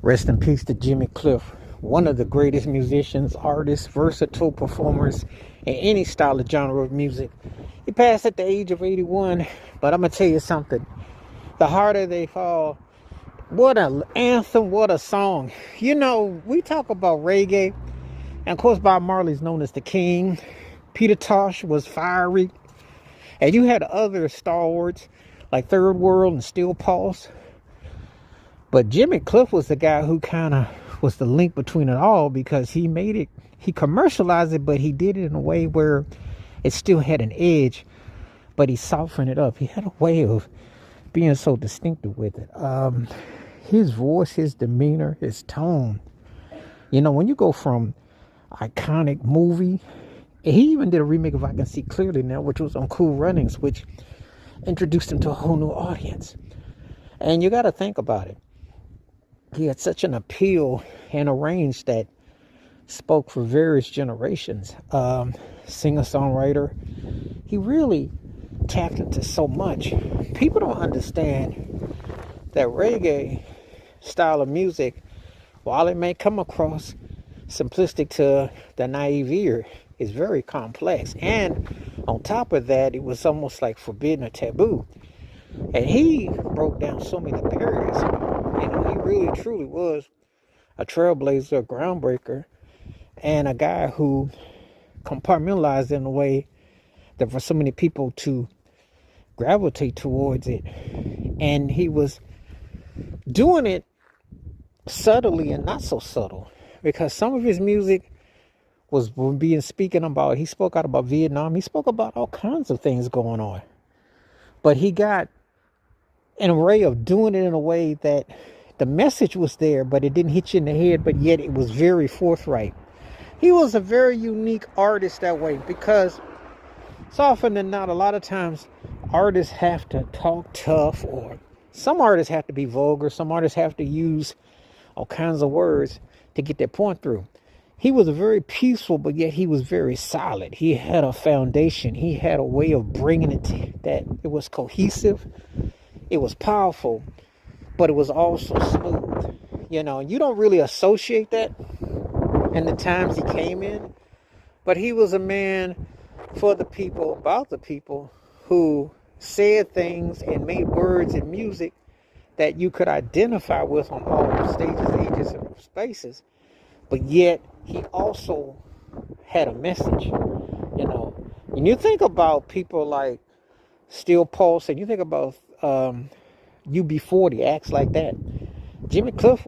Rest in peace to Jimmy Cliff, one of the greatest musicians, artists, versatile performers in any style of genre of music. He passed at the age of 81, but I'm going to tell you something. The Harder They Fall, what an anthem, what a song. You know, we talk about reggae, and of course Bob Marley's known as the king. Peter Tosh was fiery, and you had other stalwarts like Third World and Steel Pulse. But Jimmy Cliff was the guy who kind of was the link between it all, because he made it, he commercialized it, but he did it in a way where it still had an edge, but he softened it up. He had a way of being so distinctive with it. His voice, his demeanor, his tone. You know, when you go from iconic movie, he even did a remake of I Can See Clearly Now, which was on Cool Runnings, which introduced him to a whole new audience. And you got to think about it. He had such an appeal and a range that spoke for various generations. Singer-songwriter. He really tapped into so much. People don't understand that reggae style of music, while it may come across simplistic to the naive ear, is very complex. And on top of that, it was almost like forbidden or taboo. And he broke down so many barriers. You know, he really truly was a trailblazer, a groundbreaker, and a guy who compartmentalized in a way that for so many people to gravitate towards it. And he was doing it subtly and not so subtle, because some of his music was speaking about, he spoke out about Vietnam, he spoke about all kinds of things going on. But he got an array of doing it in a way that the message was there, but it didn't hit you in the head, but yet it was very forthright. He was a very unique artist that way, because so often than not, a lot of times artists have to talk tough, or some artists have to be vulgar, some artists have to use all kinds of words to get their point through. He was very peaceful, but yet he was very solid. He had a foundation. He had a way of bringing it that it was cohesive. It was powerful, but it was also smooth. You know, you don't really associate that in the times he came in, but he was a man for the people, about the people, who said things and made words and music that you could identify with on all stages, ages, and spaces. But yet he also had a message. You know, when you think about people like Steel Pulse, and you think about UB40, acts like that, Jimmy Cliff